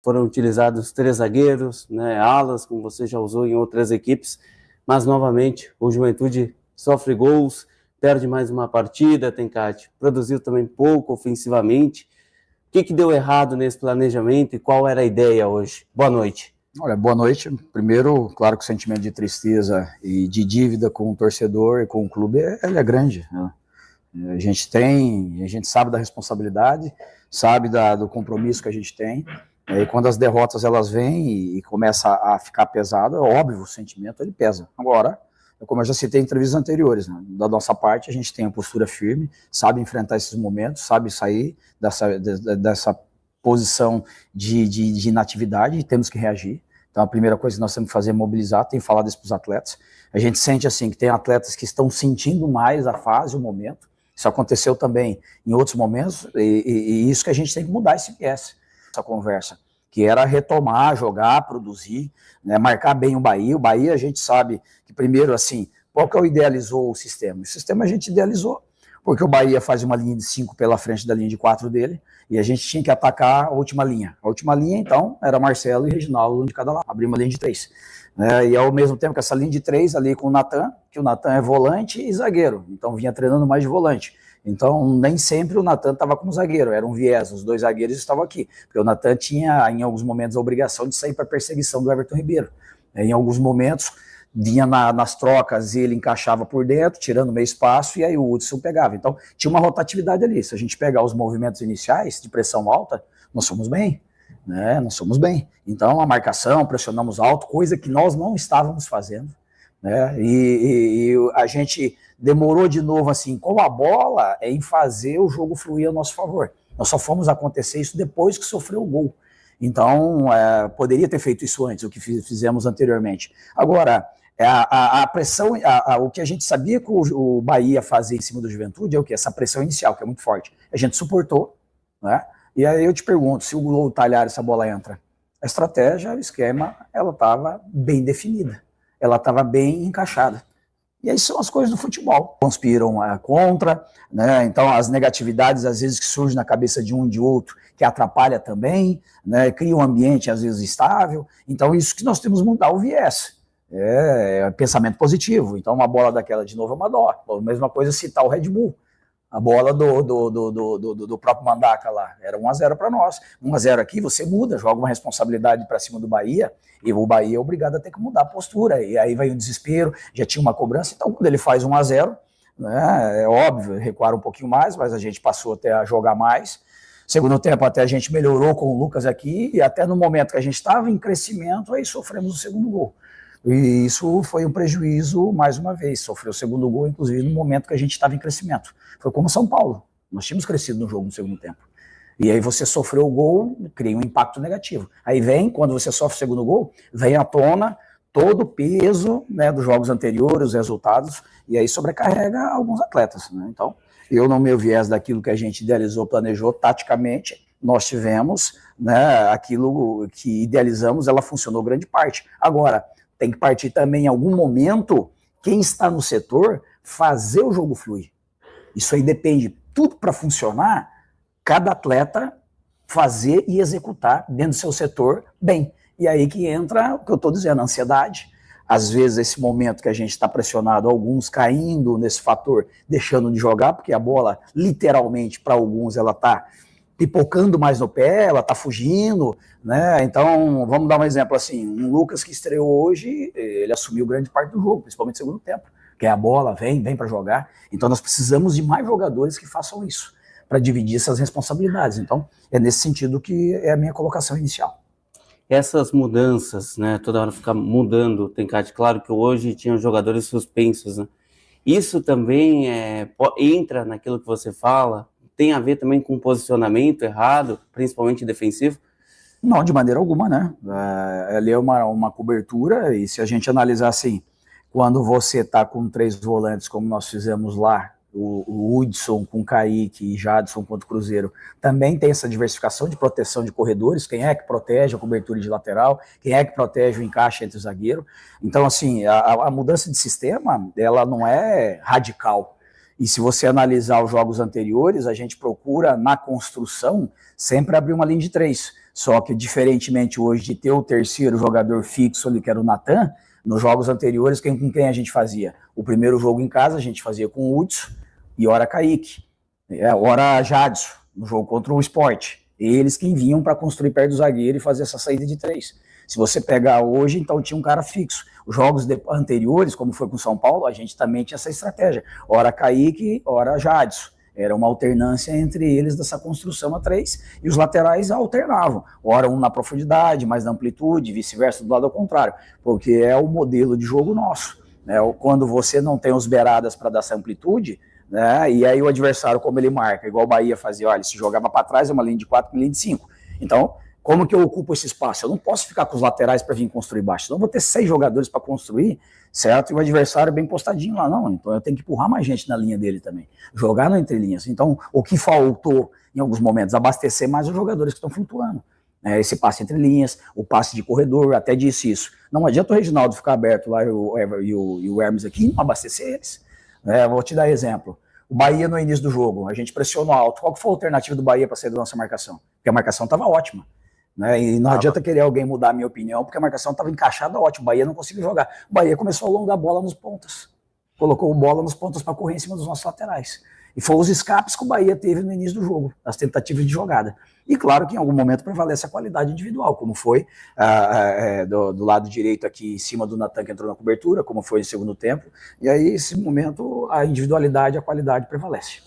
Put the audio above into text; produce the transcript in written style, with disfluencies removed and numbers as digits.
foram utilizados 3 zagueiros, né, alas, como você já usou em outras equipes, mas novamente o Juventude sofre gols, perde mais uma partida, Tencate, produziu também pouco ofensivamente. O que deu errado nesse planejamento e qual era a ideia hoje? Boa noite. Olha, boa noite. Primeiro, claro que o sentimento de tristeza e de dívida com o torcedor e com o clube ele é grande, né? A gente sabe da responsabilidade, sabe do compromisso que a gente tem, e quando as derrotas elas vêm e começa a ficar pesado, é óbvio, o sentimento ele pesa. Agora, como eu já citei em entrevistas anteriores, né, da nossa parte a gente tem a postura firme, sabe enfrentar esses momentos, sabe sair dessa posição de inatividade e temos que reagir. Então a primeira coisa que nós temos que fazer é mobilizar, tem que falar disso para os atletas. A gente sente assim que tem atletas que estão sentindo mais a fase, o momento. Isso aconteceu também em outros momentos, e isso que a gente tem que mudar esse viés, essa conversa, que era retomar, jogar, produzir, né, marcar bem o Bahia. O Bahia a gente sabe que primeiro, assim, qual que é o idealizou o sistema? O sistema a gente idealizou, porque o Bahia faz uma linha de 5 pela frente da linha de 4 dele, e a gente tinha que atacar a última linha. A última linha, então, era Marcelo e Reginaldo, um de cada lado, abrir uma linha de 3. E ao mesmo tempo que essa linha de 3 ali com o Natan, que o Natan é volante e zagueiro, então vinha treinando mais de volante. Então nem sempre o Natan estava como zagueiro, era um viés, os 2 zagueiros estavam aqui, porque o Natan tinha em alguns momentos a obrigação de sair para a perseguição do Everton Ribeiro. Em alguns momentos vinha nas trocas e ele encaixava por dentro, tirando meio espaço, e aí o Hudson pegava. Então tinha uma rotatividade ali. Se a gente pegar os movimentos iniciais de pressão alta, nós fomos bem. Né, nós somos bem. Então a marcação, pressionamos alto, coisa que nós não estávamos fazendo, né, e a gente demorou de novo assim, com a bola, em fazer o jogo fluir a nosso favor. Nós só fomos acontecer isso depois que sofreu o gol. Então poderia ter feito isso antes, o que fizemos anteriormente. Agora, a pressão, o que a gente sabia que o Bahia fazia em cima do Juventude é o que? Essa pressão inicial, que é muito forte. A gente suportou, né? E aí eu te pergunto, se o gol talhar essa bola entra, a estratégia, o esquema, ela estava bem definida, ela estava bem encaixada. E aí são as coisas do futebol, conspiram contra, né? Então as negatividades às vezes que surgem na cabeça de um e de outro, que atrapalha também, né? Cria um ambiente às vezes estável, então isso que nós temos que mudar o viés. Pensamento positivo, então uma bola daquela de novo é uma dó. A mesma coisa citar o Red Bull. A bola do próprio Mandaca lá, era 1-0 para nós. 1-0 aqui, você muda, joga uma responsabilidade para cima do Bahia, e o Bahia é obrigado a ter que mudar a postura, e aí vai o desespero, já tinha uma cobrança, então quando ele faz 1-0, né, é óbvio, recuar um pouquinho mais, mas a gente passou até a jogar mais. Segundo tempo até a gente melhorou com o Lucas aqui, e até no momento que a gente estava em crescimento, aí sofremos o segundo gol. E isso foi um prejuízo, mais uma vez, sofreu o segundo gol, inclusive no momento que a gente estava em crescimento. Foi como São Paulo, nós tínhamos crescido no jogo no segundo tempo. E aí você sofreu o gol, cria um impacto negativo. Aí vem, quando você sofre o segundo gol, vem à tona todo o peso, né, dos jogos anteriores, os resultados, e aí sobrecarrega alguns atletas, né? Então, eu no meu viés daquilo que a gente idealizou, planejou taticamente, nós tivemos, né, aquilo que idealizamos, ela funcionou grande parte. Agora, tem que partir também em algum momento, quem está no setor, fazer o jogo fluir. Isso aí depende, tudo para funcionar, cada atleta fazer e executar dentro do seu setor bem. E aí que entra o que eu estou dizendo, a ansiedade. Às vezes esse momento que a gente está pressionado, alguns caindo nesse fator, deixando de jogar, porque a bola, literalmente, para alguns, ela está pipocando mais no pé, ela tá fugindo, né? Então, vamos dar um exemplo assim, um Lucas que estreou hoje, ele assumiu grande parte do jogo, principalmente no segundo tempo, que é a bola, vem para jogar. Então, nós precisamos de mais jogadores que façam isso, para dividir essas responsabilidades. Então, é nesse sentido que é a minha colocação inicial. Essas mudanças, né, toda hora fica mudando, Tencate, claro que hoje tinham jogadores suspensos, né? Isso também entra naquilo que você fala, tem a ver também com posicionamento errado, principalmente defensivo? Não, de maneira alguma, né? Ali é uma cobertura, e se a gente analisar assim, quando você está com 3 volantes, como nós fizemos lá, o Hudson com Kaique e Jadson contra o Cruzeiro, também tem essa diversificação de proteção de corredores, quem é que protege a cobertura de lateral, quem é que protege o encaixe entre o zagueiro. Então, assim, a mudança de sistema, ela não é radical. E se você analisar os jogos anteriores, a gente procura, na construção, sempre abrir uma linha de 3. Só que, diferentemente hoje de ter o terceiro jogador fixo ali, que era o Natan, nos jogos anteriores, com quem a gente fazia? O primeiro jogo em casa a gente fazia com o Hudson e ora Kaique, ora Jadson, no jogo contra o Sport. Eles que vinham para construir perto do zagueiro e fazer essa saída de 3. Se você pegar hoje, então tinha um cara fixo. Os jogos anteriores, como foi com o São Paulo, a gente também tinha essa estratégia. Ora Kaique, ora Jadson. Era uma alternância entre eles dessa construção a 3, e os laterais alternavam. Ora um na profundidade, mais na amplitude, vice-versa, do lado ao contrário, porque é o modelo de jogo nosso. Né? Quando você não tem os beiradas para dar essa amplitude, né? E aí o adversário, como ele marca, igual o Bahia fazia, olha, se jogava para trás, é uma linha de 4, uma linha de 5. Então, como que eu ocupo esse espaço? Eu não posso ficar com os laterais para vir construir baixo, senão eu vou ter 6 jogadores para construir, certo? E o adversário bem postadinho lá, não. Então eu tenho que empurrar mais gente na linha dele também, jogar no entrelinhas. Então, o que faltou em alguns momentos, abastecer mais os jogadores que estão flutuando. Esse passe entre linhas, o passe de corredor, até disse isso. Não adianta o Reginaldo ficar aberto lá e o Hermes aqui, não abastecer eles. Vou te dar exemplo. O Bahia no início do jogo, a gente pressionou alto. Qual que foi a alternativa do Bahia para sair da nossa marcação? Porque a marcação estava ótima. E não adianta querer alguém mudar a minha opinião, porque a marcação estava encaixada ótimo. O Bahia não conseguiu jogar. O Bahia começou a alongar a bola nos pontas. Colocou bola nos pontas para correr em cima dos nossos laterais. E foram os escapes que o Bahia teve no início do jogo, as tentativas de jogada. E claro que em algum momento prevalece a qualidade individual, como foi do lado direito aqui em cima do Natan, que entrou na cobertura, como foi no segundo tempo. E aí, nesse momento, a individualidade, a qualidade prevalece.